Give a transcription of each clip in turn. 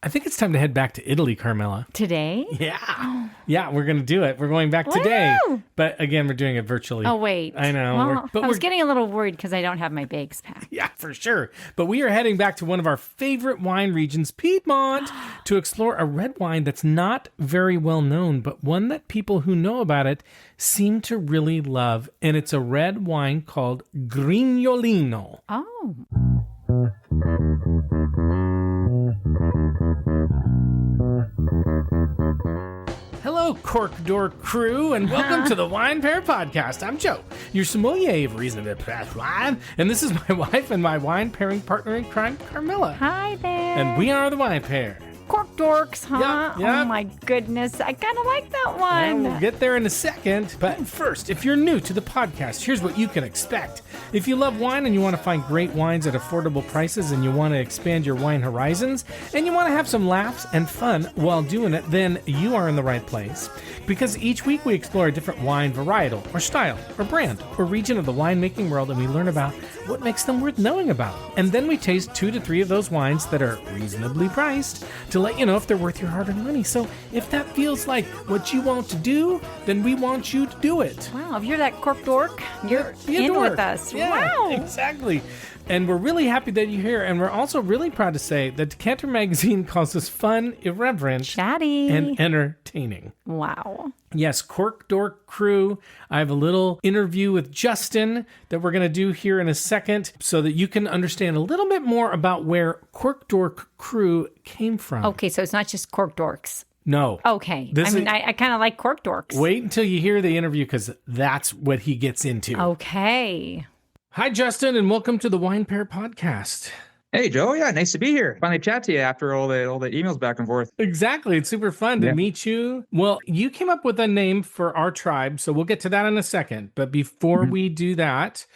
I think it's time to head back to Italy, Carmela. Today? Yeah. Yeah, we're going to do it. We're going back today. Woo! But again, we're doing it virtually. Oh, wait. I know. Well, I was getting a little worried because I don't have my bags packed. Yeah, for sure. But we are heading back to one of our favorite wine regions, Piedmont, to explore a red wine that's not very well known, but one that people who know about it seem to really love. And it's a red wine called Grignolino. Oh. Hello, Cork Door crew, and welcome to the Wine Pair Podcast. I'm Joe, your sommelier of reasonable press wine, and this is my wife and my wine pairing partner in crime, Carmela. Hi there. And we are the Wine Pair. Cork dorks, huh? Yep. Oh my goodness. I kind of like that one. Well, we'll get there in a second. But first, if you're new to the podcast, here's what you can expect. If you love wine and you want to find great wines at affordable prices and you want to expand your wine horizons and you want to have some laughs and fun while doing it, then you are in the right place. Because each week we explore a different wine varietal or style or brand or region of the winemaking world, and we learn about what makes them worth knowing about. And then we taste 2 to 3 of those wines that are reasonably priced to let you know if they're worth your hard-earned money. So if that feels like what you want to do, then we want you to do it. Wow, if you're that cork dork, you're in with us. Yeah, wow. Exactly. And we're really happy that you're here. And we're also really proud to say that Decanter Magazine calls us fun, irreverent, chatty, and entertaining. Wow. Yes, Cork Dork crew. I have a little interview with Justin that we're going to do here in a second so that you can understand a little bit more about where Cork Dork crew came from. Okay, so it's not just cork dorks. No. Okay. I kind of like cork dorks. Wait until you hear the interview because that's what he gets into. Okay. Hi, Justin, and welcome to the Wine Pair Podcast. Hey, Joe. Yeah, nice to be here. Finally chat to you after all the emails back and forth. Exactly. It's super fun to meet you. Well, you came up with a name for our tribe, so we'll get to that in a second. But before we do that,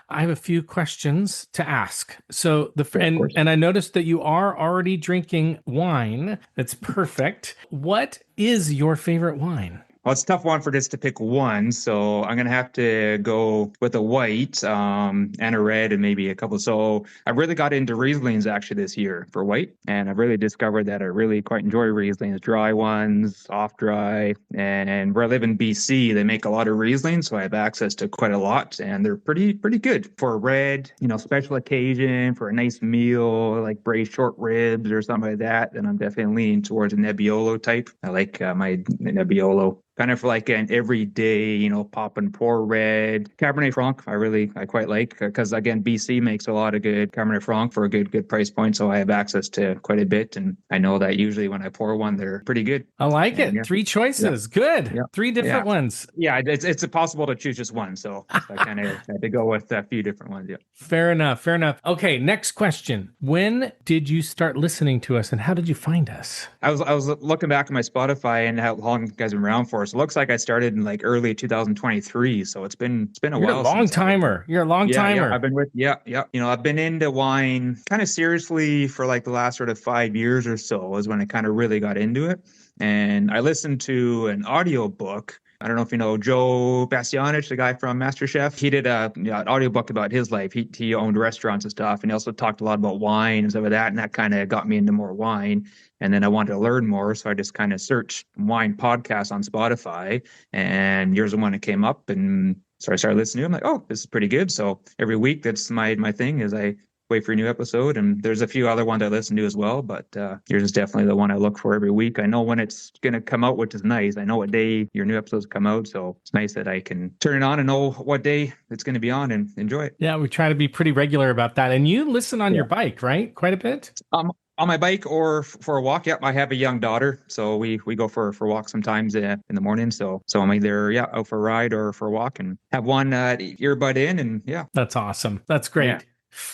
I have a few questions to ask. So and I noticed that you are already drinking wine. That's perfect. What is your favorite wine? Well, it's a tough one for just to pick one, so I'm going to have to go with a white and a red and maybe a couple. So I really got into Rieslings actually this year for white, and I've really discovered that I really quite enjoy Rieslings, dry ones, off dry, and where I live in BC, they make a lot of Rieslings, so I have access to quite a lot, and they're pretty good for a red, special occasion, for a nice meal, like braised short ribs or something like that. Then I'm definitely leaning towards a Nebbiolo type. I like my Nebbiolo. Kind of like an everyday, pop and pour red. Cabernet Franc, I quite like, because again, BC makes a lot of good Cabernet Franc for a good price point. So I have access to quite a bit. And I know that usually when I pour one, they're pretty good. I like it. 3 choices. Yeah. Good. Yeah. 3 different ones. Yeah, it's impossible to choose just one. So I kind of had to go with a few different ones. Yeah. Fair enough. Okay, next question. When did you start listening to us and how did you find us? I was looking back at my Spotify and how long you guys have been around for. So it looks like I started in like early 2023. So it's been a while. You're a long timer. You're a long timer. Yeah, I've been I've been into wine kind of seriously for like the last sort of 5 years or so is when I kind of really got into it. And I listened to an audiobook. I don't know if you know Joe Bastianich, the guy from MasterChef. He did an audiobook about his life. He owned restaurants and stuff, and he also talked a lot about wine and stuff like that, and that kind of got me into more wine. And then I wanted to learn more, so I just kind of searched wine podcasts on Spotify, and yours was one that came up, and so I started listening to it. I'm like, oh, this is pretty good. So every week, that's my thing is I wait for a new episode, and there's a few other ones I listen to as well, but yours is definitely the one I look for every week. I know when it's going to come out, which is nice. I know what day your new episodes come out, so it's nice that I can turn it on and know what day it's going to be on and enjoy it. Yeah, we try to be pretty regular about that. And you listen on your bike, right? Quite a bit? On my bike or for a walk. Yep. I have a young daughter, so we go for walks sometimes in the morning. So I'm either out for a ride or for a walk and have one earbud in, and That's awesome. That's great. Yeah.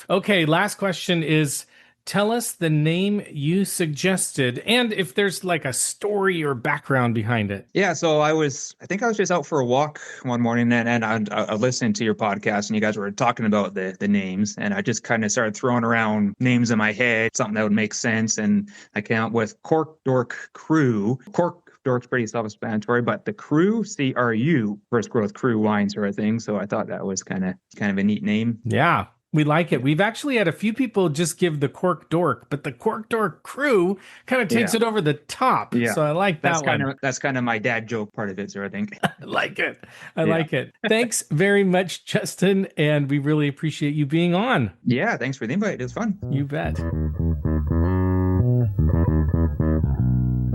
Okay, last question is, tell us the name you suggested and if there's like a story or background behind it. Yeah, so I think I was just out for a walk one morning and I listened to your podcast and you guys were talking about the names, and I just kind of started throwing around names in my head, something that would make sense, and I came up with Cork Dork Crew. Cork Dork's pretty self-explanatory, but the Crew, CRU, First Growth Crew wine sort of thing. So I thought that was kind of a neat name. Yeah. We like it. We've actually had a few people just give the cork dork, but the cork dork crew kind of takes it over the top. Yeah. So I like that one. That's kind of my dad joke part of it, so I think. I like it. I like it. Thanks very much, Justin, and we really appreciate you being on. Yeah, thanks for the invite. It was fun. You bet.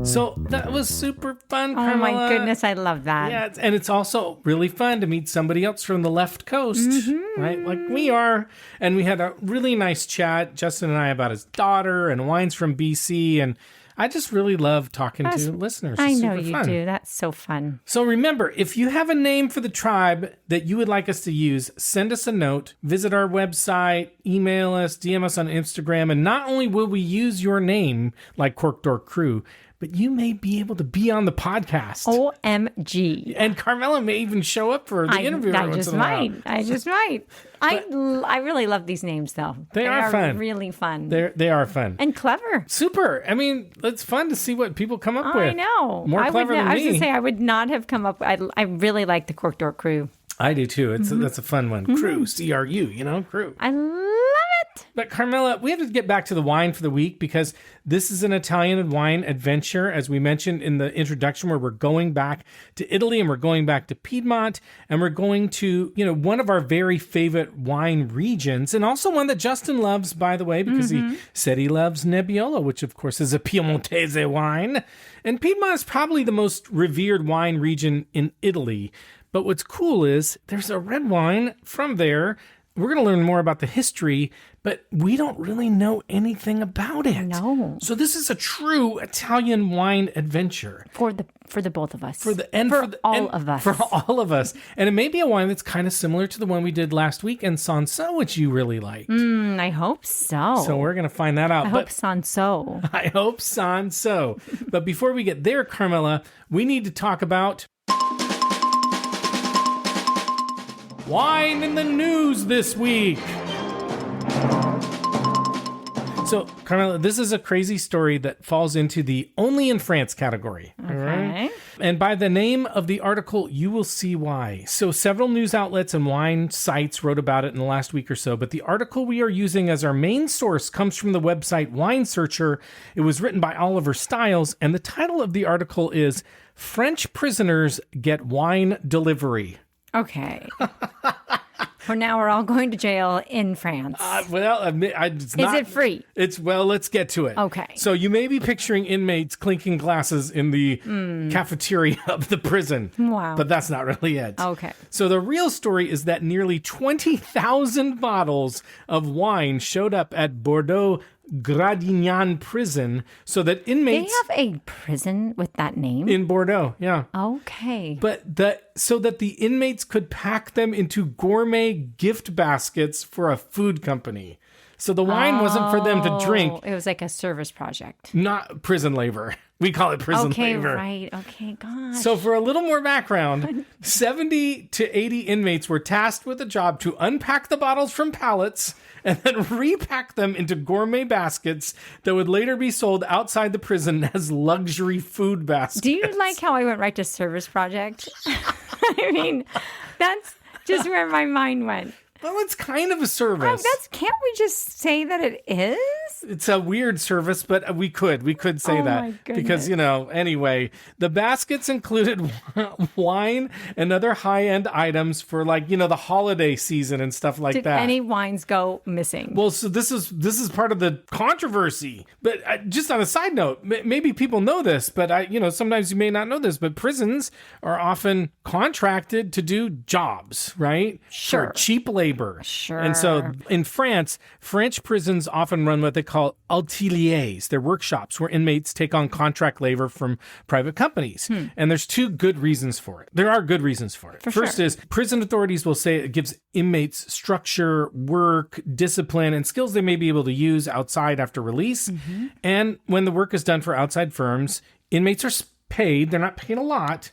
So that was super fun, Carmela. Oh my goodness, I love that. Yeah, and it's also really fun to meet somebody else from the left coast, right? Like we are. And we had a really nice chat, Justin and I, about his daughter and wines from BC. And I just really love talking to listeners. I It's know super you fun. do. That's so fun. So remember, if you have a name for the tribe that you would like us to use, send us a note, visit our website, email us, DM us on Instagram. And not only will we use your name, like Cork Dork Crew, but you may be able to be on the podcast. OMG. And Carmela may even show up for the interview. I just might. I really love these names, though. They are fun. Really fun. They are fun. And clever. Super. I mean, it's fun to see what people come up with. I know. More clever than me. I was going to say, I would not have come up. I really like the Cork Dork Crew. I do too. That's a fun one. Crew, CRU, crew. I love it. But Carmela, we have to get back to the wine for the week because this is an Italian wine adventure, as we mentioned in the introduction, where we're going back to Italy and we're going back to Piedmont and we're going to, one of our very favorite wine regions, and also one that Justin loves, by the way, because he said he loves Nebbiolo, which of course is a Piemontese wine. And Piedmont is probably the most revered wine region in Italy. But what's cool is there's a red wine from there. We're going to learn more about the history, but we don't really know anything about it. No. So this is a true Italian wine adventure. For the both of us. For all of us. For all of us. And it may be a wine that's kind of similar to the one we did last week in Sanso, which you really liked. I hope so. So we're going to find that out. I hope Sanso. I hope Sanso. But before we get there, Carmela, we need to talk about wine in the news this week. So, Carmela, this is a crazy story that falls into the only in France category. Okay. Right? And by the name of the article, you will see why. So several news outlets and wine sites wrote about it in the last week or so, but the article we are using as our main source comes from the website Wine Searcher. It was written by Oliver Stiles, and the title of the article is French Prisoners Get Wine Delivery. Okay. For now, we're all going to jail in France. It's not. Is it free? Let's get to it. Okay. So you may be picturing inmates clinking glasses in the cafeteria of the prison. Wow. But that's not really it. Okay. So the real story is that nearly 20,000 bottles of wine showed up at Bordeaux Gradignan prison so that inmates... They have a prison with that name? In Bordeaux, yeah. Okay. So that the inmates could pack them into gourmet gift baskets for a food company. So the wine wasn't for them to drink. It was like a service project. Not prison labor. We call it prison labor. Okay, right. Okay, gosh. So for a little more background, 70 to 80 inmates were tasked with the job to unpack the bottles from pallets and then repack them into gourmet baskets that would later be sold outside the prison as luxury food baskets. Do you like how I went right to service project? I mean, that's just where my mind went. Well, it's kind of a service. Can't we just say that it is? It's a weird service, but we could say that. My goodness. Because, anyway, the baskets included wine and other high-end items for the holiday season and stuff like Did that. any wines go missing? Well, so this is part of the controversy. But just on a side note, maybe people know this, but sometimes you may not know this, but prisons are often contracted to do jobs, right? Sure. For cheap labor. Sure. And so in France, French prisons often run what they call ateliers. They're workshops where inmates take on contract labor from private companies. And there's two good reasons for it. There are good reasons for it. First is prison authorities will say it gives inmates structure, work, discipline, and skills they may be able to use outside after release. And when the work is done for outside firms, inmates are paid. They're not paid a lot.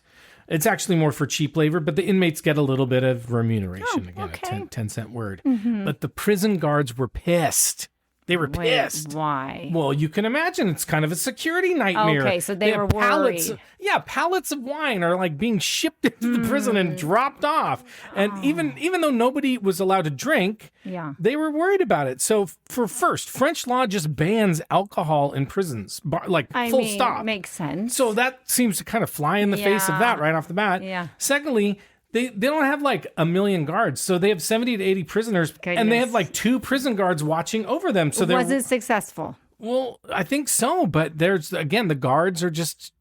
It's actually more for cheap labor, but the inmates get a little bit of remuneration. Again, okay. a 10-cent word. But the prison guards were pissed They were pissed. Why? Well, you can imagine it's kind of a security nightmare. Okay, so they were pallets, worried. pallets of wine are like being shipped into the prison and dropped off. And even though nobody was allowed to drink, they were worried about it. So French law just bans alcohol in prisons, full stop. Makes sense. So that seems to kind of fly in the face of that right off the bat. Yeah. Secondly, they don't have like 1 million guards. So they have 70 to 80 prisoners. And they have like 2 prison guards watching over them. So was it successful? Well, I think so, but the guards are just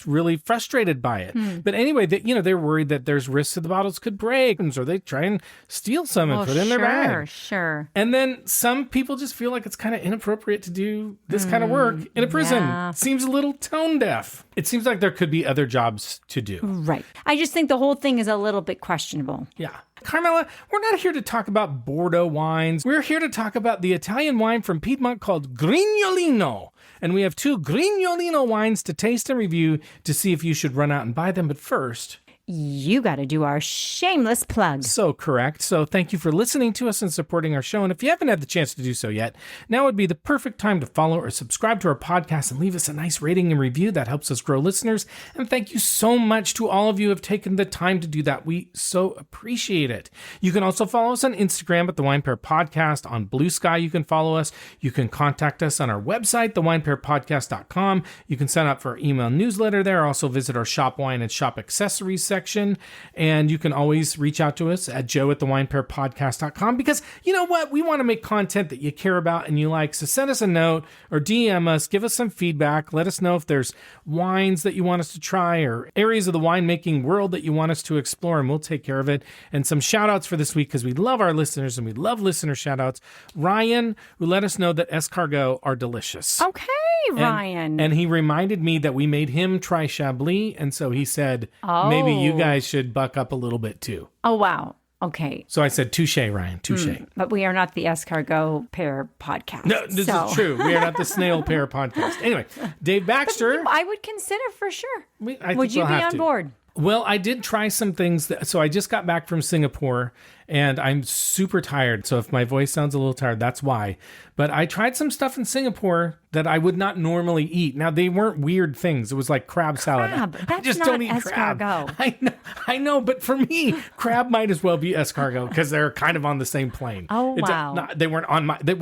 really frustrated by it. But anyway, they're worried that there's risks that the bottles could break, and so they try and steal some and put in their bag. Sure. And then some people just feel like it's kind of inappropriate to do this kind of work in a prison. Yeah. It seems a little tone deaf. It seems like there could be other jobs to do. Right. I just think the whole thing is a little bit questionable. Yeah. Carmela, we're not here to talk about Bordeaux wines. We're here to talk about the Italian wine from Piedmont called Grignolino. And we have 2 Grignolino wines to taste and review to see if you should run out and buy them. But first, you got to do our shameless plug. So correct. So thank you for listening to us and supporting our show. And if you haven't had the chance to do so yet, now would be the perfect time to follow or subscribe to our podcast and leave us a nice rating and review. That helps us grow listeners. And thank you so much to all of you who have taken the time to do that. We so appreciate it. You can also follow us on Instagram at The Wine Pair Podcast. On Blue Sky, you can follow us. You can contact us on our website, thewinepairpodcast.com. You can sign up for our email newsletter there. Also visit our shop wine and shop accessories section. And you can always reach out to us at joe@thewinepairpodcast.com, because you know what? We want to make content that you care about and you like. So send us a note or DM us, give us some feedback. Let us know if there's wines that you want us to try or areas of the winemaking world that you want us to explore, and we'll take care of it. And some shout outs for this week, because we love our listeners and we love listener shout outs. Ryan, who let us know that escargot are delicious. Okay, Ryan. And he reminded me that we made him try Chablis. And so he said, maybe you guys should buck up a little bit too. Oh, wow. Okay. So I said, touche, Ryan, touche. But we are not the escargot pair podcast. No, this is true. We are not the snail pair podcast. Anyway, Dave Baxter. I would consider for sure. Would you be on board? Well, I did try some things. So I just got back from Singapore and I'm super tired. So if my voice sounds a little tired, that's why. But I tried some stuff in Singapore that I would not normally eat. Now, they weren't weird things. It was like crab salad. I just don't eat escargot. crab. I know, but for me, crab might as well be escargot because they're kind of on the same plane. Oh, wow. They weren't on my... actually,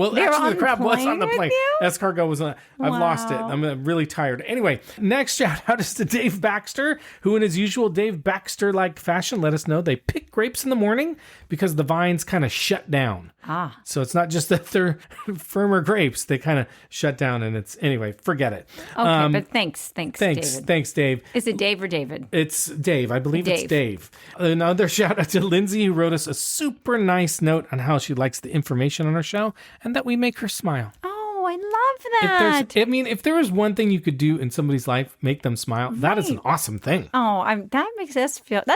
the crab was on the plane. Escargot was on... I've lost it. I'm really tired. Anyway, next shout out is to Dave Baxter, who in his usual Dave Baxter-like fashion let us know they pick grapes in the morning because the vines kind of shut down. So it's not just that they're firmer grapes. They kind of shut down and it's... Anyway, forget it. Okay, but thanks, David. Thanks, Dave. Is it Dave or David? It's Dave. I believe it's Dave. Another shout out to Lindsay, who wrote us a super nice note on how she likes the information on our show and that we make her smile. Oh, I love that. If there was one thing you could do in somebody's life, make them smile. Right. That is an awesome thing. Oh, that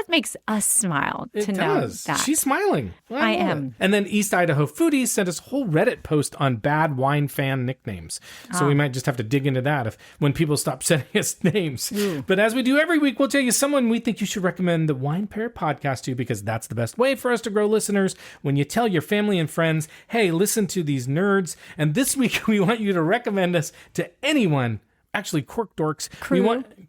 makes us smile to know that. She's smiling. I am. And then East Idaho Foodies sent us a whole Reddit post on bad wine fan nicknames. So we might just have to dig into that when people stop sending us names. But as we do every week, we'll tell you someone we think you should recommend the Wine Pair podcast to, because that's the best way for us to grow listeners. When you tell your family and friends, hey, listen to these nerds. And this week, we want you to recommend us to anyone. Actually, Cork Dorks.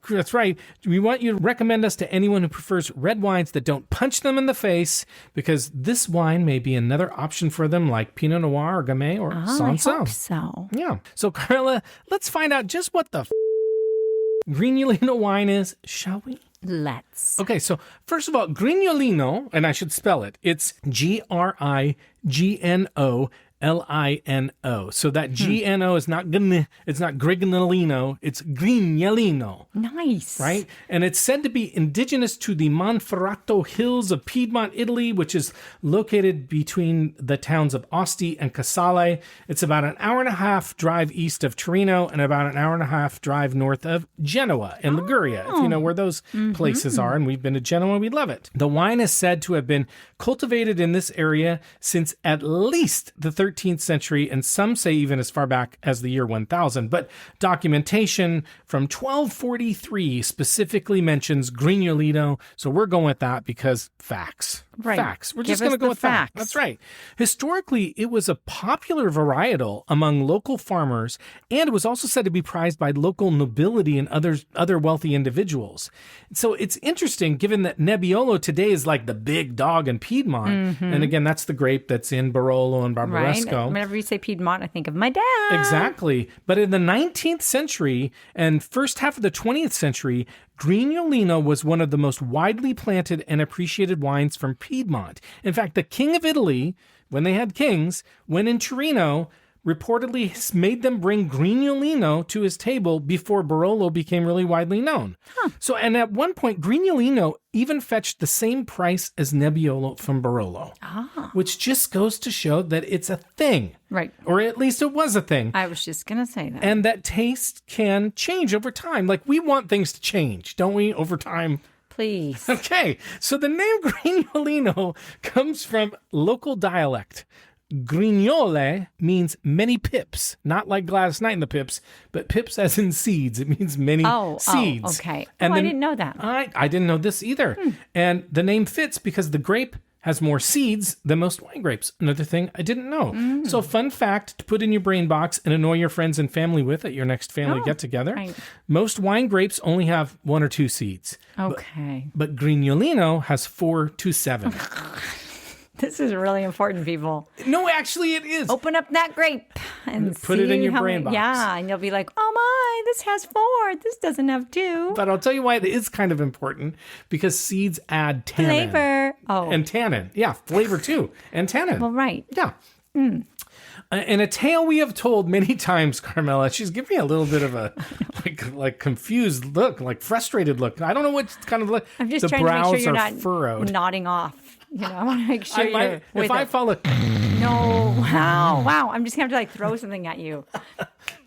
That's right. We want you to recommend us to anyone who prefers red wines that don't punch them in the face, because this wine may be another option for them, like Pinot Noir or Gamay or Sancerre. I hope so. Yeah. So, Carla, let's find out just what the Grignolino wine is, shall we? Let's. Okay, so first of all, Grignolino, and I should spell it. It's Grigno. Lino. So that GNO is not it's not Grignolino, it's Grignolino. Nice. Right? And it's said to be indigenous to the Monferrato Hills of Piedmont, Italy, which is located between the towns of Asti and Casale. It's about an hour and a half drive east of Torino and about an hour and a half drive north of Genoa in Liguria, if you know where those places are. And we've been to Genoa, we love it. The wine is said to have been cultivated in this area since at least the 13th century, and some say even as far back as the year 1000. But documentation from 1243 specifically mentions Grignolino, so we're going with that because facts. Right. Facts. We're Give just going to us go the with facts. that. That's right. Historically, it was a popular varietal among local farmers, and it was also said to be prized by local nobility and other wealthy individuals. So it's interesting, given that Nebbiolo today is like the big dog in Piedmont, and again, that's the grape that's in Barolo and Barbaresco. Right. Whenever you say Piedmont, I think of my dad. Exactly. But in the 19th century and first half of the 20th century, Grignolino was one of the most widely planted and appreciated wines from Piedmont. In fact, the king of Italy, when they had kings, when in Torino, reportedly made them bring Grignolino to his table before Barolo became really widely known. So, and at one point, Grignolino even fetched the same price as Nebbiolo from Barolo, which just goes to show that it's a thing. Right. Or at least it was a thing. I was just going to say that. And that taste can change over time. Like, we want things to change, don't we, over time? Please. Okay, so the name Grignolino comes from local dialect. Grignole means many pips, not like Gladys Knight and the Pips, but pips as in seeds. It means many seeds. Oh, okay. And I didn't know that. I didn't know this either. And the name fits because the grape has more seeds than most wine grapes. Another thing I didn't know. So fun fact to put in your brain box and annoy your friends and family with at your next family get-together. Right. Most wine grapes only have 1 or 2 seeds. Okay. But Grignolino has 4 to 7. This is really important, people. No, actually it is. Open up that grape and Put it see in your how brain box. Yeah, and you'll be like, oh my, this has 4. This doesn't have 2. But I'll tell you why it is kind of important, because seeds add tannin. Flavor. Oh. And tannin. Yeah, flavor too. And tannin. Well, right. Yeah. And a tale we have told many times, Carmela. She's giving me a little bit of a like confused look, like frustrated look. I don't know what kind of look. I'm just the trying to make sure brows you're are not furrowed. nodding off. You know, I want to make sure you're with if I it. follow. No. Wow. I'm just going to have to like throw something at you.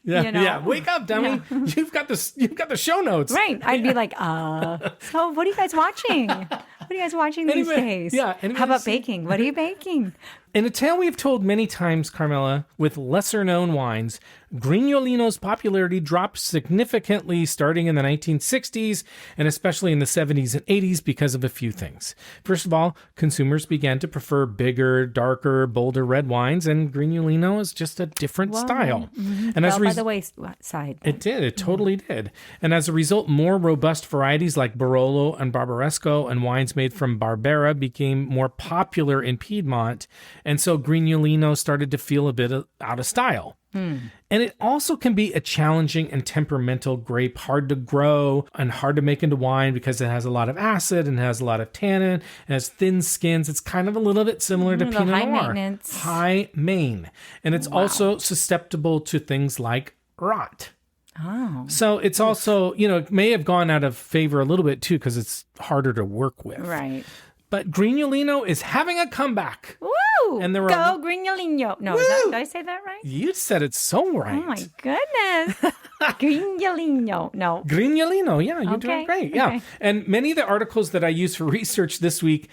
Yeah, You know? yeah. Wake up, dummy. Yeah. You've got the show notes. Right. I'd be like, so what are you guys watching? What are you guys watching these days? Yeah. How about baking? What are you baking? In a tale we've told many times, Carmela, with lesser-known wines, Grignolino's popularity dropped significantly starting in the 1960s and especially in the 70s and 80s because of a few things. First of all, consumers began to prefer bigger, darker, bolder red wines, and Grignolino is just a different style. And as By the wayside. it did. It totally did. And as a result, more robust varieties like Barolo and Barbaresco and wines made from Barbera became more popular in Piedmont. And so Grignolino started to feel a bit out of style. And it also can be a challenging and temperamental grape, hard to grow and hard to make into wine because it has a lot of acid and has a lot of tannin and has thin skins. It's kind of a little bit similar to Pinot high Noir. maintenance. High main. And it's also susceptible to things like rot. Oh. So it's also, it may have gone out of favor a little bit too because it's harder to work with. Right. But Grignolino is having a comeback. Woo! And there Go are- Grignolino. No, did I say that right? You said it so right. Oh my goodness. Grignolino. No. Grignolino, yeah, you're doing Okay, great. Yeah. okay. And many of the articles that I use for research this week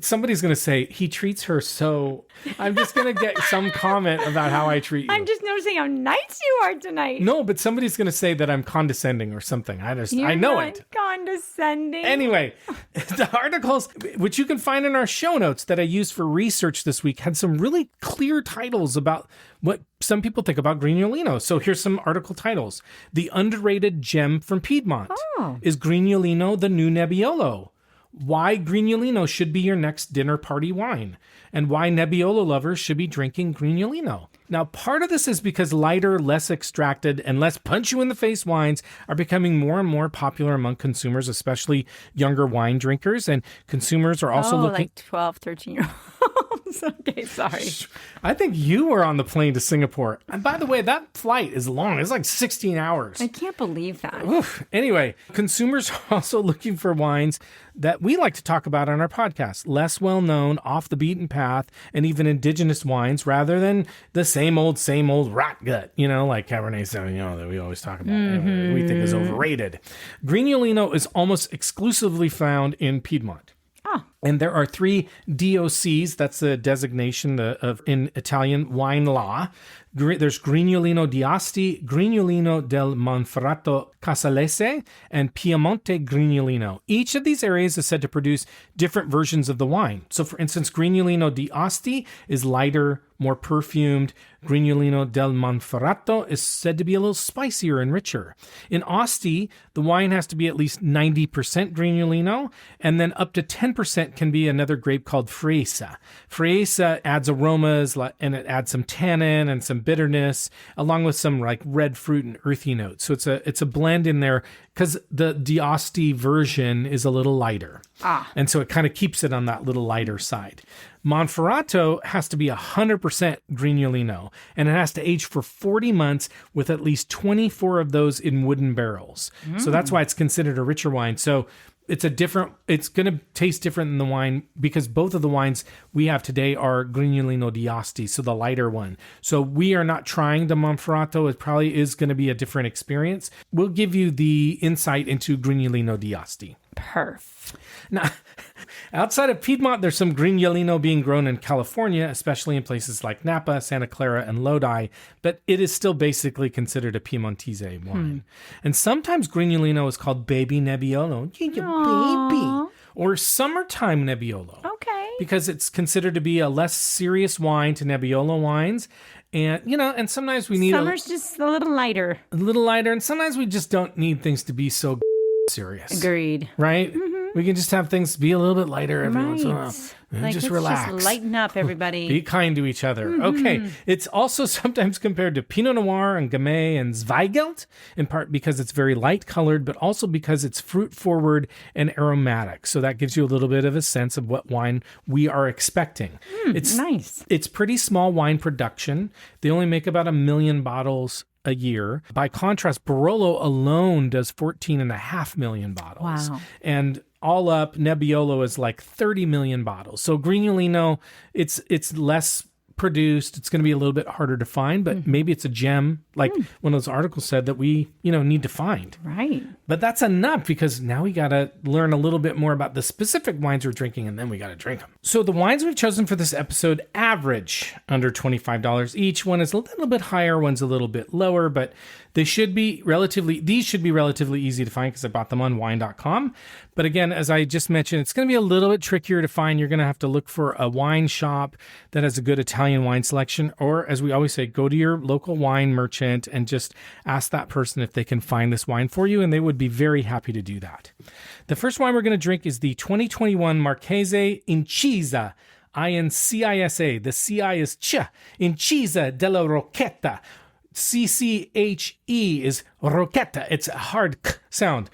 somebody's going to say, he treats her so. I'm just going to get some comment about how I treat you. I'm just noticing how nice you are tonight. No, but somebody's going to say that I'm condescending or something. I You're know not it. condescending. Anyway, the articles, which you can find in our show notes that I used for research this week, had some really clear titles about what some people think about Grignolino. So here's some article titles. The underrated gem from Piedmont. Is Grignolino the new Nebbiolo? Why Grignolino should be your next dinner party wine, and why Nebbiolo lovers should be drinking Grignolino. Now, part of this is because lighter, less extracted, and less punch-you-in-the-face wines are becoming more and more popular among consumers, especially younger wine drinkers, and consumers are also looking... like 12, 13-year-olds. Okay, sorry. I think you were on the plane to Singapore. And by the way, that flight is long. It's like 16 hours. I can't believe that. Oof. Anyway, consumers are also looking for wines that we like to talk about on our podcast. Less well-known, off the beaten path, and even indigenous wines rather than the same old rat gut, like Cabernet Sauvignon that we always talk about. Anyway, we think is overrated. Grignolino is almost exclusively found in Piedmont. And there are 3 DOCs. That's the designation in Italian wine law. There's Grignolino di Asti, Grignolino del Monferrato Casalese, and Piemonte Grignolino. Each of these areas is said to produce different versions of the wine. So, for instance, Grignolino di Asti is lighter, more perfumed. Grignolino del Monferrato is said to be a little spicier and richer. In Asti, the wine has to be at least 90% Grignolino, and then up to 10% can be another grape called Freisa. Freisa adds aromas, and it adds some tannin and some bitterness, along with some like red fruit and earthy notes. So it's a blend in there because the D'Asti version is a little lighter. And so it kind of keeps it on that little lighter side. Monferrato has to be 100% Grignolino, and it has to age for 40 months with at least 24 of those in wooden barrels. So that's why it's considered a richer wine. So it's going to taste different than the wine because both of the wines we have today are Grignolino di Asti, so the lighter one. So we are not trying the Monferrato. It probably is going to be a different experience. We'll give you the insight into Grignolino di Asti. Perf. Now, outside of Piedmont, there's some Grignolino being grown in California, especially in places like Napa, Santa Clara, and Lodi, but it is still basically considered a Piemontese wine. And sometimes Grignolino is called baby Nebbiolo. Baby. Or summertime Nebbiolo. Okay. Because it's considered to be a less serious wine to Nebbiolo wines. And, and sometimes we need Summer's just a little lighter. And sometimes we just don't need things to be so serious. Agreed. Right? We can just have things be a little bit lighter every once in a while. Like, just let's relax. Just lighten up, everybody. Be kind to each other. Okay. It's also sometimes compared to Pinot Noir and Gamay and Zweigelt, in part because it's very light colored, but also because it's fruit forward and aromatic. So that gives you a little bit of a sense of what wine we are expecting. It's nice. It's pretty small wine production. They only make about 1 million bottles a year. By contrast, Barolo alone does 14.5 million bottles. Wow. And all up, Nebbiolo is like 30 million bottles. So Grignolino, it's less produced. It's going to be a little bit harder to find, but maybe it's a gem, like one of those articles said that we, need to find. Right. But that's enough because now we got to learn a little bit more about the specific wines we're drinking, and then we got to drink them. So the wines we've chosen for this episode average under $25 each. One is a little bit higher, one's a little bit lower, but these should be relatively easy to find because I bought them on wine.com. But again, as I just mentioned, it's going to be a little bit trickier to find. You're going to have to look for a wine shop that has a good Italian wine selection, or as we always say, go to your local wine merchant and just ask that person if they can find this wine for you, and they would be very happy to do that. The first wine we're going to drink is the 2021 Marchesi Incisa, Incisa. The CI is Ch. Incisa della Rocchetta. CCHE is Rocchetta. It's a hard K sound.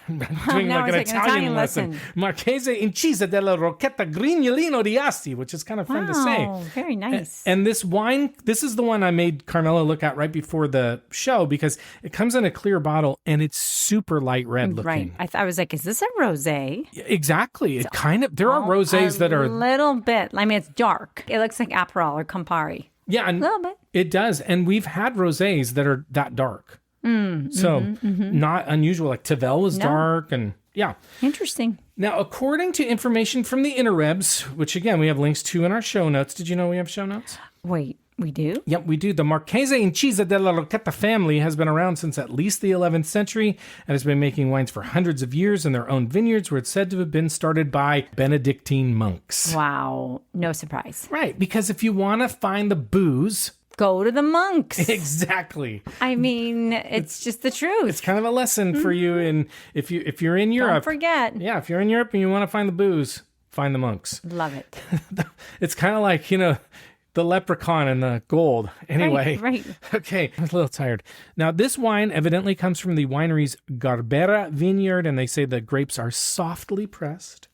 I'm doing now like an Italian lesson. Marchesi Incisa della Rocchetta Grignolino di Asti, which is kind of fun to say. Oh, very nice. And this wine, this is the one I made Carmela look at right before the show because it comes in a clear bottle and it's super light red looking. Right. I was like, is this a rosé? Exactly. There are rosés that are a little bit. I mean, it's dark. It looks like Aperol or Campari. Yeah, a little bit. It does. And we've had rosés that are that dark. Not unusual. Like Tavel was dark and yeah. Interesting. Now, according to information from the interwebs, which again, we have links to in our show notes. Did you know we have show notes? Wait, we do? Yep, we do. The Marchesi Incisa della Rocchetta family has been around since at least the 11th century and has been making wines for hundreds of years in their own vineyards where it's said to have been started by Benedictine monks. Wow. No surprise. Right, because if you want to find the booze, go to the monks. Exactly. I mean, it's just the truth. It's kind of a lesson for you. And if you're in Europe, don't forget. Yeah, if you're in Europe and you want to find the booze, find the monks. Love it. It's kind of like, the leprechaun and the gold. Anyway. Right. Okay, I'm a little tired. Now, this wine evidently comes from the winery's Barbera vineyard, and they say the grapes are softly pressed.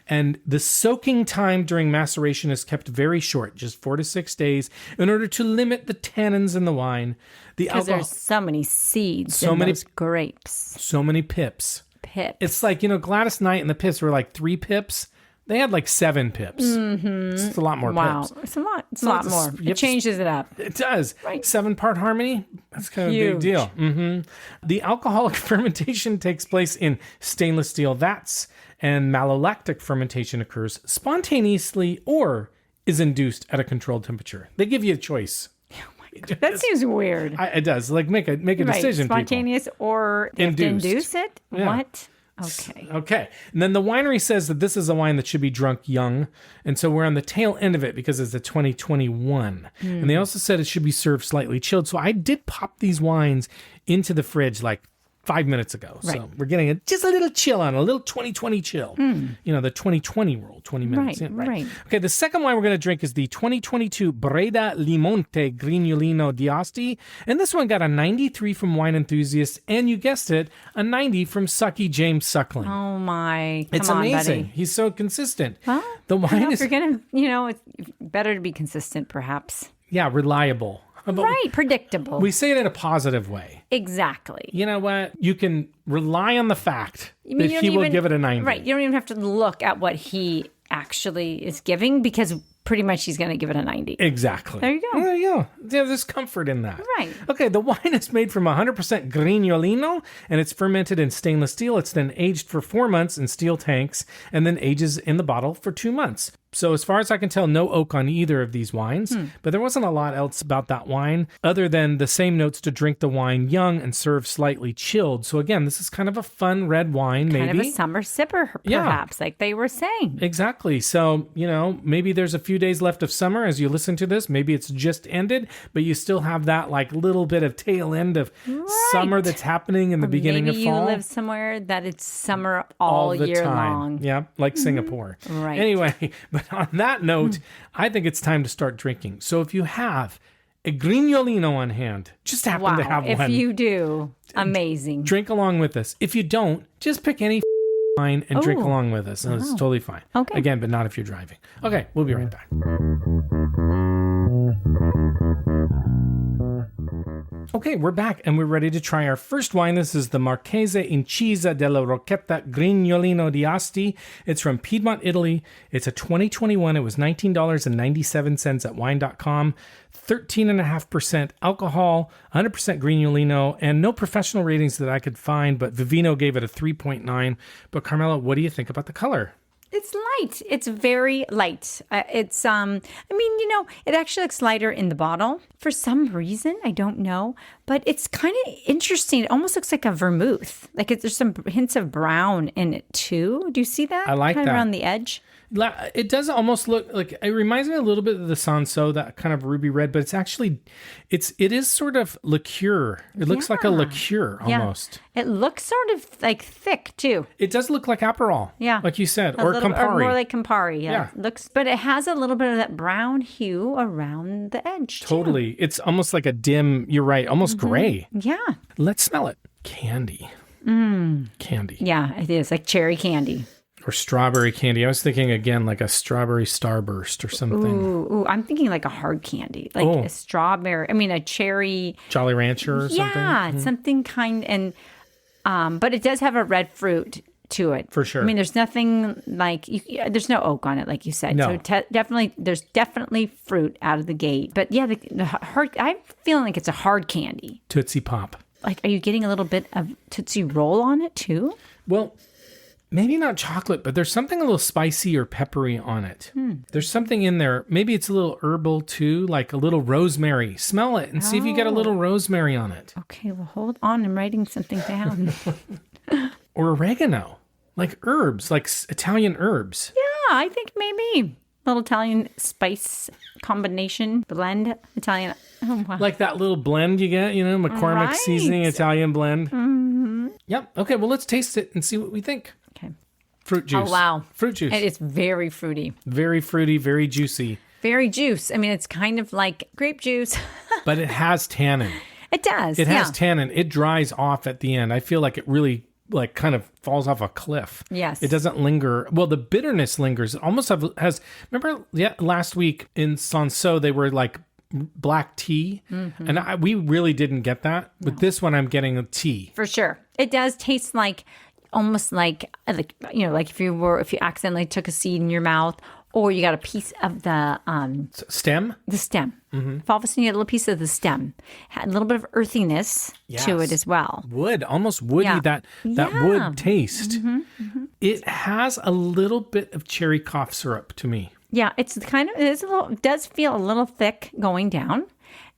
And the soaking time during maceration is kept very short, just 4 to 6 days, in order to limit the tannins in the wine. Because there's so many seeds in those grapes. So many pips. It's like, Gladys Knight and the Pips were like 3 pips. They had like 7 pips. It's a lot more pips. It's a lot. It's a lot more. It changes it up. It does. Right. 7-part harmony. That's kind of a big Huge. deal. The alcoholic fermentation takes place in stainless steel vats, and malolactic fermentation occurs spontaneously or is induced at a controlled temperature. They give you a choice. That seems weird. It does. Like make a decision. Spontaneous or they have to induce it? Yeah. What? Okay. And then the winery says that this is a wine that should be drunk young. And so we're on the tail end of it because it's a 2021. And they also said it should be served slightly chilled. So I did pop these wines into the fridge like 5 minutes ago. Right. So we're getting just a little chill on, a little 2020 chill. You know, the 2020 rule, 20 minutes. Right. Okay, the second wine we're going to drink is the 2022 Braida Limonte Grignolino d'Asti. And this one got a 93 from Wine Enthusiasts. And you guessed it, a 90 from Sucky James Suckling. Oh my. It's Come on, amazing. buddy. He's so consistent. Well, The wine is, if you're going to, it's better to be consistent, perhaps. reliable. But Right. Predictable. We say it in a positive way. Exactly. You know what? You can rely on the fact I mean, that you don't he will even- give it a 90. Right. You don't even have to look at what he actually is giving because pretty much he's going to give it a 90. Exactly. There you go. There you go. Yeah, there's comfort in that. Right. Okay, the wine is made from 100% Grignolino, and it's fermented in stainless steel. It's then aged for 4 months in steel tanks, and then ages in the bottle for 2 months. So as far as I can tell, no oak on either of these wines, but there wasn't a lot else about that wine other than the same notes to drink the wine young and serve slightly chilled. So again, this is kind of a fun red wine, maybe. Kind of a summer sipper, perhaps, like they were saying. Exactly. So, maybe there's a few days left of summer as you listen to this. Maybe it's just ended, but you still have that like little bit of tail end of summer that's happening in the beginning of fall. Maybe you live somewhere that it's summer all the year time. long. Yeah, like Singapore. Right. Anyway, but on that note, I think it's time to start drinking. So if you have a Grignolino on hand, just happen to have If one, you do, amazing. drink along with us. If you don't, just pick any wine and drink along with us. And it's totally fine. Okay. Again, but not if you're driving. Okay, we'll be right back. Okay, we're back and we're ready to try our first wine. This is the Marchesi Incisa della Rocchetta Grignolino d'Asti. It's from Piedmont, Italy. It's a 2021. It was $19.97 at wine.com. 13.5% alcohol, 100% Grignolino, and no professional ratings that I could find, but Vivino gave it a 3.9. But Carmela, what do you think about the color? It's light. It's very light. It actually looks lighter in the bottle. For some reason, I don't know, but it's kind of interesting. It almost looks like a vermouth. Like there's some hints of brown in it too. Do you see that? I like kind that. of around the edge. It does almost look like, it reminds me a little bit of the Sanso, that kind of ruby red, but it is sort of liqueur. It looks like a liqueur almost. Yeah. It looks sort of like thick too. It does look like Aperol. Yeah. Like you said, Or more like Campari. Yeah. But it has a little bit of that brown hue around the edge too. Totally. It's almost like a dim, you're right, almost gray. Yeah. Let's smell it. Candy. Candy. Yeah, it is like cherry candy. Or strawberry candy. I was thinking again like a strawberry starburst or something. Ooh, I'm thinking like a hard candy, like a strawberry. I mean, a cherry. Jolly Rancher or something. Yeah, something kind. And but it does have a red fruit to it. For sure. I mean, there's nothing like there's no oak on it, like you said. No. So there's definitely fruit out of the gate. But yeah, the hard. I'm feeling like it's a hard candy. Tootsie Pop. Like, are you getting a little bit of Tootsie Roll on it too? Well, maybe not chocolate, but there's something a little spicy or peppery on it. There's something in there. Maybe it's a little herbal too, like a little rosemary. Smell it and see if you get a little rosemary on it. Okay, well, hold on. I'm writing something down. Or oregano, like herbs, like Italian herbs. Yeah, I think maybe a little Italian spice combination blend. Italian. Oh, wow. Like that little blend you get, McCormick seasoning Italian blend. Mm-hmm. Yep. Okay, well, let's taste it and see what we think. Okay. Fruit juice. Oh, wow. Fruit juice. And it's very fruity. Very fruity, very juicy. Very juice. I mean, it's kind of like grape juice. But it has tannin. It does. It has tannin. It dries off at the end. I feel like it really kind of falls off a cliff. Yes. It doesn't linger. Well, the bitterness lingers. It almost has, remember last week in Sanso, they were like black tea. Mm-hmm. And we really didn't get that. With this one, I'm getting a tea. For sure. It does taste like almost like like if you accidentally took a seed in your mouth, or you got a piece of the stem. The stem. If all of a sudden you had a little piece of the stem, had a little bit of earthiness to it as well. Wood, almost woody. Yeah. That wood taste. It has a little bit of cherry cough syrup to me. Yeah, it does feel a little thick going down,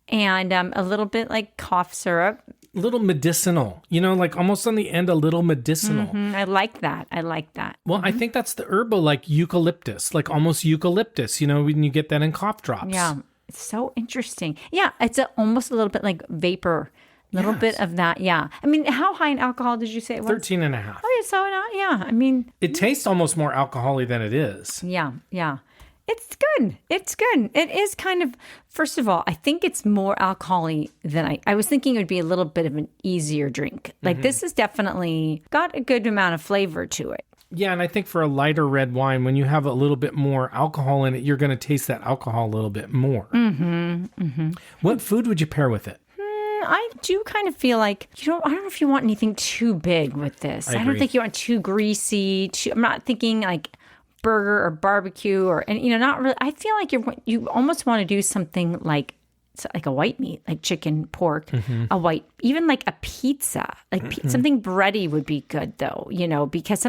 and a little bit like cough syrup. A little medicinal, like almost on the end, a little medicinal. I like that. Well, I think that's the herbal, like eucalyptus, like almost eucalyptus, when you get that in cough drops. Yeah, it's so interesting. Yeah, it's almost a little bit like vapor, a little bit of that. Yeah. I mean, how high in alcohol did you say it was? 13.5. Oh, yeah, so yeah. I mean, it tastes almost more alcohol-y than it is. Yeah. It's good. It is kind of, first of all, I think it's more alcohol-y than I was thinking it would be a little bit of an easier drink. Like this has definitely got a good amount of flavor to it. Yeah, and I think for a lighter red wine, when you have a little bit more alcohol in it, you're going to taste that alcohol a little bit more. What food would you pair with it? I do kind of feel like, I don't know if you want anything too big with this. I don't think you want too greasy. I'm not thinking like burger or barbecue not really. I feel like you almost want to do something like a white meat, like chicken, pork, even like a pizza, like something bready would be good though, because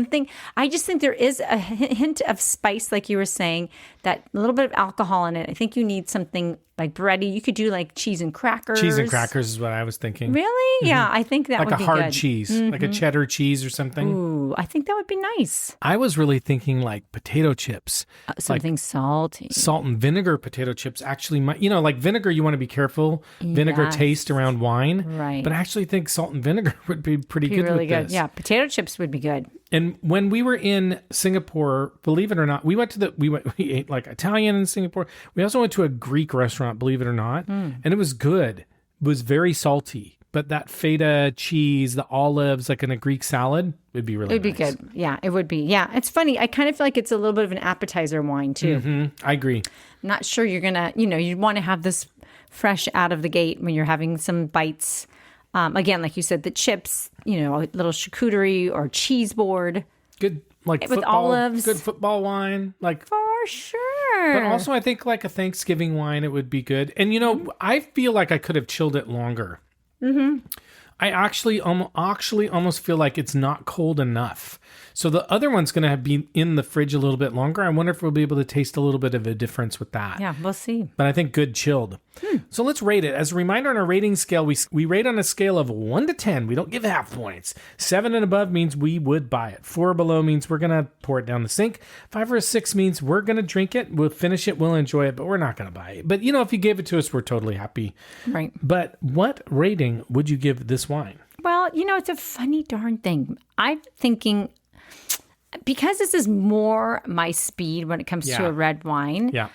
I just think there is a hint of spice, like you were saying, that a little bit of alcohol in it. I think you need something like bready. You could do like cheese and crackers. Cheese and crackers is what I was thinking. Really? Yeah, I think that would be good. Like a hard cheese, like a cheddar cheese or something. Ooh, I think that would be nice. I was really thinking like potato chips. Something salty. Salt and vinegar potato chips actually might, like vinegar, you want to be careful. Vinegar taste around wine. Right. But I actually think salt and vinegar would be pretty good really with good. this. Yeah, potato chips would be good. And when we were in Singapore, believe it or not, we ate like Italian in Singapore. We also went to a Greek restaurant, believe it or not, and it was good. It was very salty, but that feta cheese, the olives, like in a Greek salad, would be really nice. It would be good. Yeah, it would be. Yeah, it's funny. I kind of feel like it's a little bit of an appetizer wine too. I agree. I'm not sure you're gonna, you'd want to have this fresh out of the gate when you're having some bites. Again, like you said, the chips, a little charcuterie or cheese board. Good, like with football, olives. Good football wine, like for sure. But also, I think like a Thanksgiving wine, it would be good. And I feel like I could have chilled it longer. I actually almost feel like it's not cold enough. So the other one's going to be in the fridge a little bit longer. I wonder if we'll be able to taste a little bit of a difference with that. Yeah, we'll see. But I think good chilled. So let's rate it. As a reminder, on our rating scale, we rate on a scale of 1 to 10. We don't give half points. 7 and above means we would buy it. 4 below means we're going to pour it down the sink. 5 or a 6 means we're going to drink it. We'll finish it. We'll enjoy it, but we're not going to buy it. But, if you gave it to us, we're totally happy. Right. But what rating would you give this wine? Well, it's a funny darn thing. I'm thinking, because this is more my speed when it comes to a red wine. Yeah.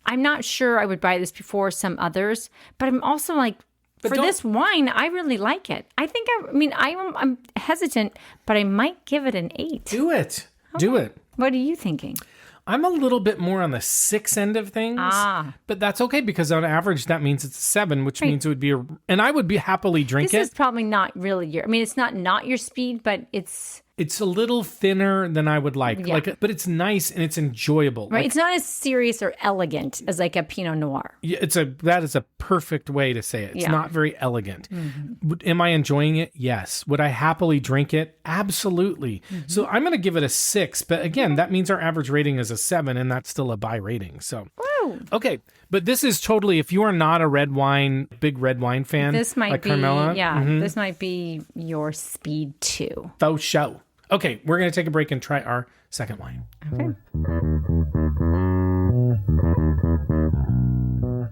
I'm not sure I would buy this before some others, but I'm also like, this wine, I really like it. I think, I'm hesitant, but I might give it an 8. Do it. Okay. Do it. What are you thinking? I'm a little bit more on the 6 end of things, but that's okay because on average that means it's a 7, which means it would be and I would be happily drink it. This is probably not really it's not your speed, but it's a little thinner than I would like. Yeah. But it's nice and it's enjoyable. Right. It's not as serious or elegant as like a Pinot Noir. Yeah, that is a perfect way to say it. It's not very elegant. Am I enjoying it? Yes. Would I happily drink it? Absolutely. So I'm going to give it a 6. But again, that means our average rating is a 7, and that's still a buy rating. So, okay. But this is totally, if you are not a big red wine fan, this might like be, Carmela, this might be your speed too. Faux show. Okay, we're going to take a break and try our second wine. Okay.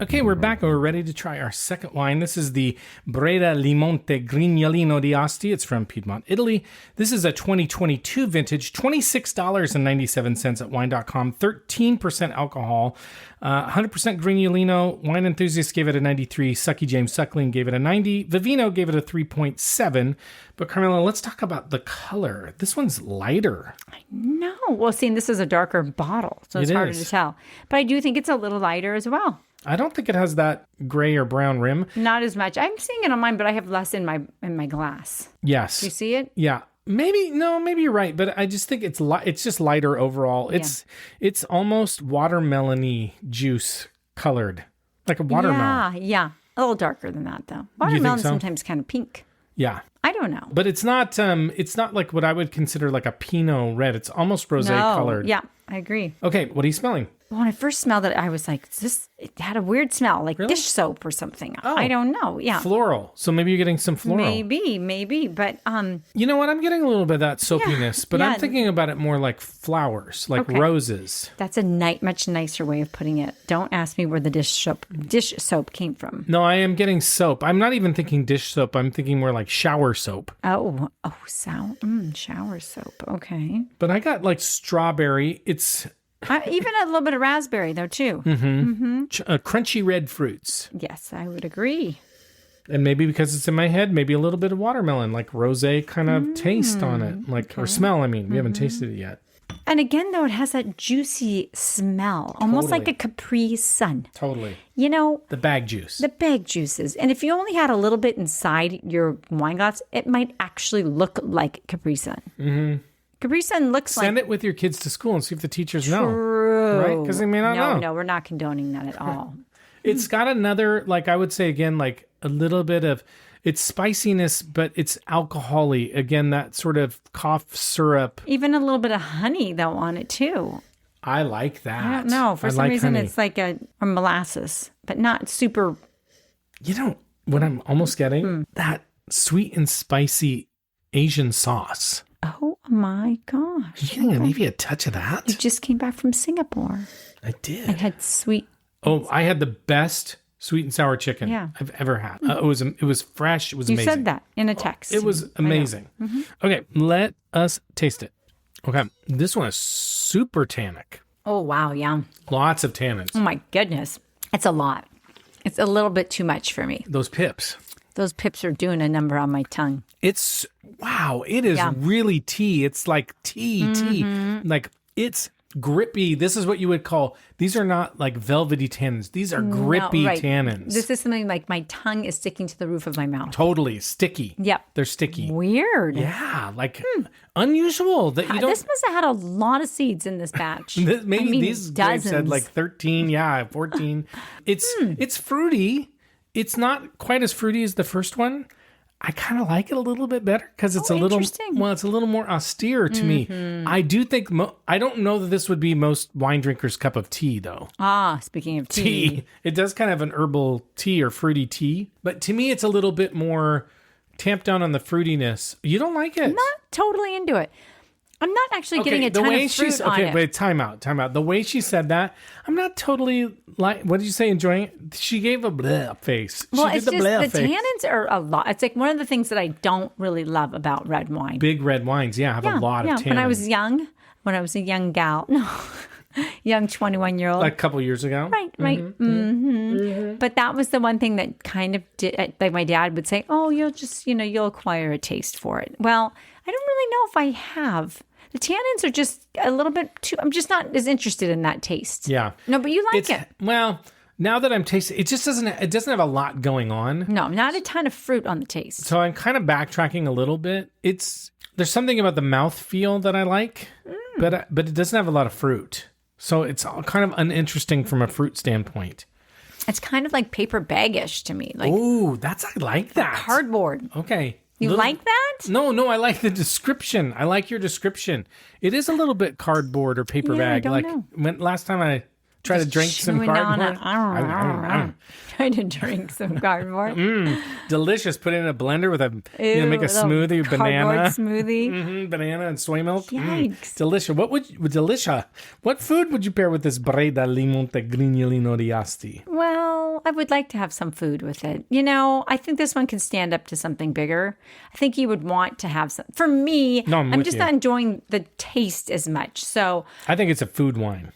Okay, we're back and we're ready to try our second wine. This is the Braida Limonte Grignolino di Asti. It's from Piedmont, Italy. This is a 2022 vintage, $26.97 at wine.com, 13% alcohol, 100% Grignolino. Wine enthusiasts gave it a 93. Sucky James Suckling gave it a 90. Vivino gave it a 3.7. But Carmela, let's talk about the color. This one's lighter. I know. Well, see, this is a darker bottle, so it's harder to tell. But I do think it's a little lighter as well. I don't think it has that gray or brown rim. Not as much. I'm seeing it on mine, but I have less in my glass. Yes. You see it? Yeah. Maybe you're right, but I just think it's just lighter overall. It's almost watermelon-y juice colored. Like a watermelon. Yeah. A little darker than that though. Watermelon's sometimes kind of pink. Yeah. I don't know. But it's not like what I would consider like a Pinot red. It's almost rosé colored. Yeah, I agree. Okay, what are you smelling? When I first smelled it, I was like, it had a weird smell, like dish soap or something. Oh, I don't know. Yeah. Floral. So maybe you're getting some floral. Maybe. But you know what? I'm getting a little bit of that soapiness, but I'm thinking about it more like flowers, like roses. That's a much nicer way of putting it. Don't ask me where the dish soap came from. No, I am getting soap. I'm not even thinking dish soap. I'm thinking more like shower soap. Oh, shower soap. Okay. But I got like strawberry. It's even a little bit of raspberry though too. Crunchy red fruits. Yes, I would agree. And maybe because it's in my head, maybe a little bit of watermelon, like rosé kind of taste on it, or smell. I mean, we haven't tasted it yet. And again, though, it has that juicy smell, almost like a Capri Sun. Totally. You know, the bag juice. The bag juices. And if you only had a little bit inside your wine glass, it might actually look like Capri Sun. Mm-hmm. Capri Sun looks Send it with your kids to school and see if the teachers know. True. Right? Because they may not know. No, we're not condoning that at all. It's got another, like I would say again, like a little bit of, it's spiciness, but it's alcohol-y. Again, that sort of cough syrup. Even a little bit of honey, though, on it, too. I like that. I don't know. For some reason, honey. It's like a molasses, but not super. You know what I'm almost getting? That sweet and spicy Asian sauce. Oh, my gosh. Yeah, maybe a touch of that. You just came back from Singapore. I did. I had sweet. Oh, I had the best sweet and sour chicken I've ever had. It was fresh. It was amazing. You said that in a text. It was amazing. Mm-hmm. Okay, let us taste it. Okay, this one is super tannic. Oh, wow, yeah. Lots of tannins. Oh, my goodness. It's a lot. It's a little bit too much for me. Those pips. Those pips are doing a number on my tongue. It is really tea. It's like tea. Like it's grippy. This is what you would call, these are not like velvety tannins. These are grippy tannins. This is something like my tongue is sticking to the roof of my mouth. Totally. Sticky. Yep. They're sticky. Weird. Yeah. Like unusual that you don't. This must have had a lot of seeds in this batch. These grapes had like 13. 14. It's fruity. It's not quite as fruity as the first one. I kind of like it a little bit better because it's it's a little more austere to me. I do think, I don't know that this would be most wine drinkers' cup of tea though. Speaking of tea. It does kind of have an herbal tea or fruity tea, but to me it's a little bit more tamped down on the fruitiness. You don't like it? I'm not totally into it. I'm not actually getting a ton of fruit on it. Okay, wait, time out. The way she said that, I'm not totally like, what did you say, enjoying it? She gave a bleh face. Well, it's just the tannins are a lot. It's like one of the things that I don't really love about red wine. Big red wines, have a lot of tannins. When I was a young gal, young 21-year-old. Like a couple years ago? Right. Mm-hmm. But that was the one thing that kind of did, like my dad would say, oh, you'll acquire a taste for it. Well, I don't really know if I have. The tannins are just a little bit too, I'm just not as interested in that taste. Yeah. No, but you like it. Well, now that I'm tasting, it doesn't have a lot going on. No, not a ton of fruit on the taste. So I'm kind of backtracking a little bit. There's something about the mouthfeel that I like, but it doesn't have a lot of fruit. So it's all kind of uninteresting from a fruit standpoint. It's kind of like paper baggish to me. Like, I like that. Cardboard. Okay. You like that? No, I like the description. I like your description. It is a little bit cardboard or paper bag. I don't know. Last time I tried to drink some cardboard. Tried to drink some cardboard. Delicious. Put it in a blender with make a smoothie, banana. Smoothie. Banana and soy milk. Yikes. Delicious. What food would you pair with this Braida Limonte Grignolino di Asti? Well, I would like to have some food with it. I think this one can stand up to something bigger. I think you would want to have some. For me, I'm just not enjoying the taste as much. So I think it's a food wine.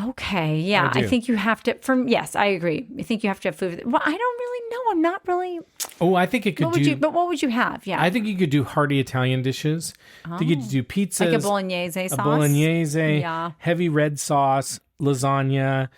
Okay, yeah. I think you have to, yes, I agree. I think you have to have food. Well, I don't really know. I'm not really. Oh, I think it could But what would you have? Yeah. I think you could do hearty Italian dishes. I think you could do pizzas. Like a bolognese sauce. Heavy red sauce, lasagna,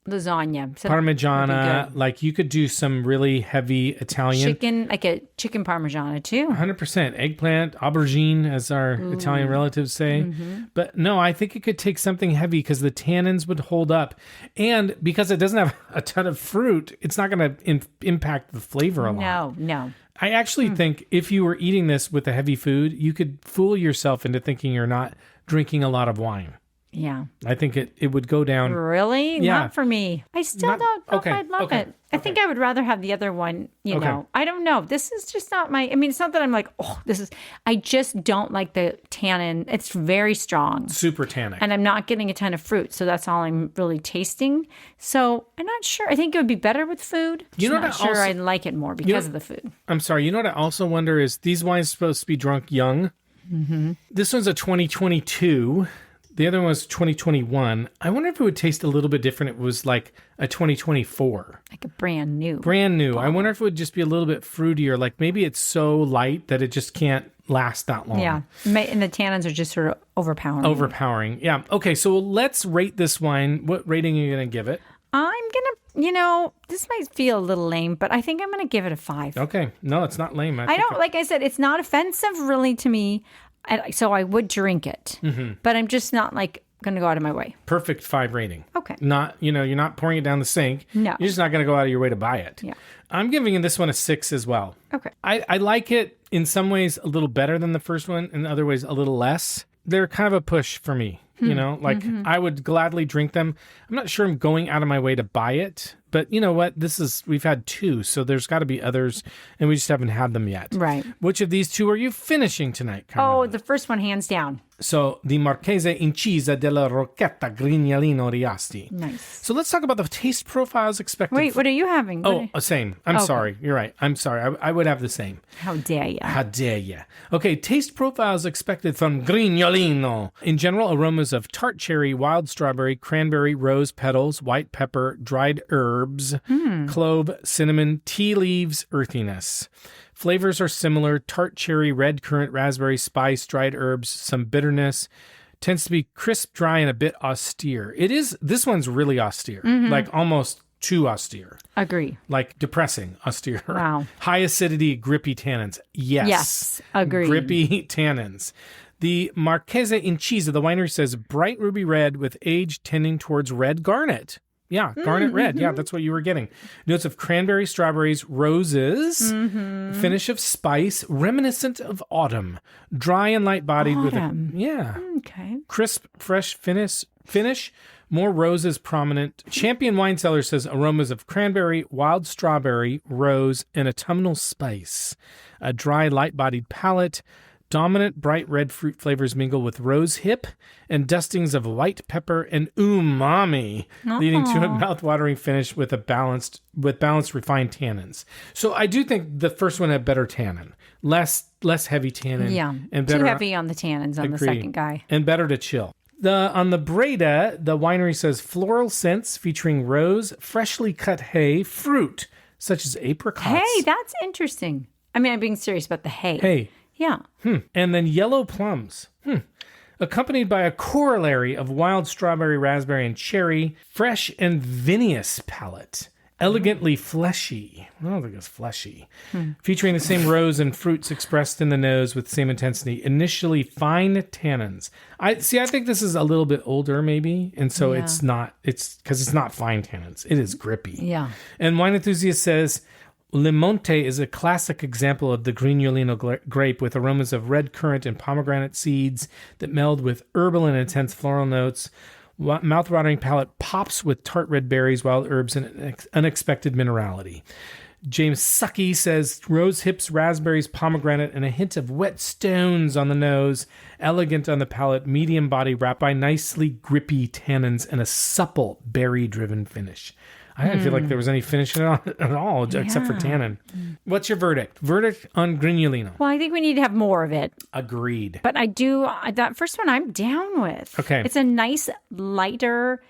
lasagna. Parmigiana. Like you could do some really heavy Italian. Chicken, like a chicken Parmigiana too. 100%. Eggplant, aubergine, as our Italian relatives say. But no, I think it could take something heavy because the tannins would hold up. And because it doesn't have a ton of fruit, it's not going to impact the flavor a lot. No. I actually think if you were eating this with a heavy food, you could fool yourself into thinking you're not drinking a lot of wine. Yeah. I think it would go down. Really? Yeah. Not for me. I still don't know if I'd love it. I think I would rather have the other one, you know. I don't know. This is just not it's not that I'm like, I just don't like the tannin. It's very strong. Super tannic. And I'm not getting a ton of fruit. So that's all I'm really tasting. So I'm not sure. I think it would be better with food. I'm not sure I'd like it more because of the food. I'm sorry. You know what I also wonder is these wines are supposed to be drunk young. Mm-hmm. This one's a 2022. The other one was 2021. I wonder if it would taste a little bit different. It was like a 2024. Like a brand new. Bottle. I wonder if it would just be a little bit fruitier. Like maybe it's so light that it just can't last that long. Yeah. And the tannins are just sort of overpowering. Yeah. Okay. So let's rate this wine. What rating are you going to give it? I'm going to, this might feel a little lame, but I think I'm going to give it a 5. Okay. No, it's not lame. Like I said, it's not offensive really to me. So I would drink it, but I'm just not like going to go out of my way. Perfect 5 rating. Okay. Not, you're not pouring it down the sink. No. You're just not going to go out of your way to buy it. Yeah. I'm giving this one a 6 as well. Okay. I like it in some ways a little better than the first one, in other ways a little less. They're kind of a push for me, I would gladly drink them. I'm not sure I'm going out of my way to buy it, but you know what? We've had 2, so there's got to be others, and we just haven't had them yet. Right. Which of these 2 are you finishing tonight, Carmen? Oh, the first one, hands down. So the Marchesi Incisa della Rocchetta Grignolino Riasti. Nice. So let's talk about the taste profiles expected. Wait, what are you having? Same. I'm sorry. You're right. I'm sorry. I would have the same. How dare you? How dare you? Okay, taste profiles expected from Grignolino. In general, aromas of tart cherry, wild strawberry, cranberry, rose petals, white pepper, dried herbs, clove, cinnamon, tea leaves, earthiness. Flavors are similar: tart cherry, red currant, raspberry, spice, dried herbs, some bitterness. Tends to be crisp, dry, and a bit austere. This one's really austere, like almost too austere. Agree. Like depressing austere. Wow. High acidity, grippy tannins. Yes. Agree. Grippy tannins. The Marchesi Incisa, the winery says, bright ruby red with age tending towards red garnet. Yeah, garnet red. Yeah, that's what you were getting. Notes of cranberry, strawberries, roses, finish of spice, reminiscent of autumn, dry and light-bodied with crisp, fresh finish, more roses prominent. Champion Wine Cellar says aromas of cranberry, wild strawberry, rose, and autumnal spice. A dry, light-bodied palate. Dominant bright red fruit flavors mingle with rose hip and dustings of white pepper and umami, leading to a mouth-watering finish with balanced refined tannins. So I do think the first one had better tannin, less heavy tannin. Yeah, and better, too heavy on the tannins on the second guy. And better to chill. On the Braida, the winery says floral scents featuring rose, freshly cut hay, fruit such as apricots. Hey, that's interesting. I mean, I'm being serious about the hay. Hey. Yeah. And then yellow plums. Accompanied by a corollary of wild strawberry, raspberry, and cherry. Fresh and vinous palate. Elegantly fleshy. I don't think it's fleshy. Featuring the same rose and fruits expressed in the nose with same intensity. Initially fine tannins. I think this is a little bit older maybe. And so it's because it's not fine tannins. It is grippy. Yeah. And Wine Enthusiast says, Limonte is a classic example of the Grignolino grape with aromas of red currant and pomegranate seeds that meld with herbal and intense floral notes. Mouth-watering palate pops with tart red berries, wild herbs, and unexpected minerality. James Sucky says rose hips, raspberries, pomegranate, and a hint of wet stones on the nose. Elegant on the palate, medium body wrapped by nicely grippy tannins and a supple berry-driven finish. I didn't feel like there was any finish at all except for tannin. What's your verdict? Verdict on Grignolino. Well, I think we need to have more of it. Agreed. But that first one I'm down with. Okay. It's a nice, lighter,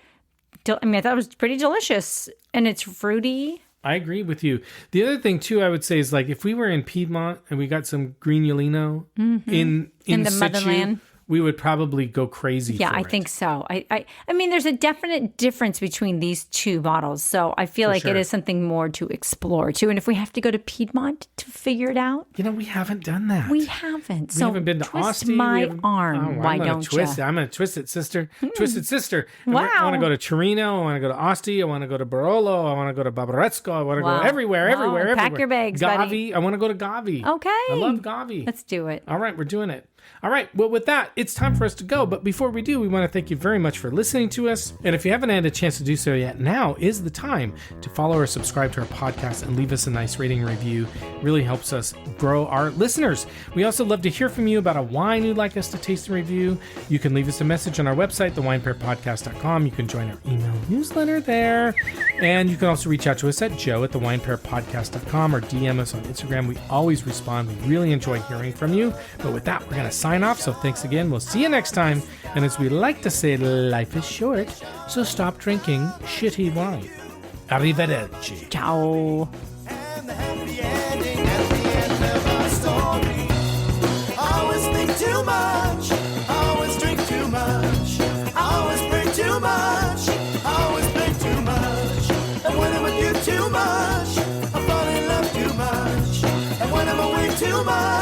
I thought it was pretty delicious. And it's fruity. I agree with you. The other thing, too, I would say is like if we were in Piedmont and we got some Grignolino in the situ, motherland. we would probably go crazy. Yeah, I think so. I mean, there's a definite difference between these two bottles. So I feel like it is something more to explore too. And if we have to go to Piedmont to figure it out. We haven't done that. We haven't. We haven't been to twist Asti. my arm. Why don't you? I'm going to twist it, sister. Twist it, sister. Wow. I want to go to Torino. I want to go to Asti. I want to go to Barolo. I want to go to Barbaresco. I want to go everywhere. Pack your bags, Gavi. buddy. I want to go to Gavi. Okay. I love Gavi. Let's do it. All right, we're doing it. All right, well, with that, it's time for us to go. But before we do, we want to thank you very much for listening to us. And if you haven't had a chance to do so yet, now is the time to follow or subscribe to our podcast and leave us a nice rating and review. It really helps us grow our listeners. We also love to hear from you about a wine you'd like us to taste and review. You can leave us a message on our website, thewinepairpodcast.com. You can join our email newsletter there. And you can also reach out to us at joe@thewinepairpodcast.com or DM us on Instagram. We always respond. We really enjoy hearing from you. But with that, we're going to sign off. So thanks again. We'll see you next time. And as we like to say, life is short, so stop drinking shitty wine. Arrivederci. Ciao. And the happy ending at the end of our story. Always think too much. Always drink too much. Always bring too much. Always think too much. And when I'm with you too much, I fall in love too much. And when I'm away too much,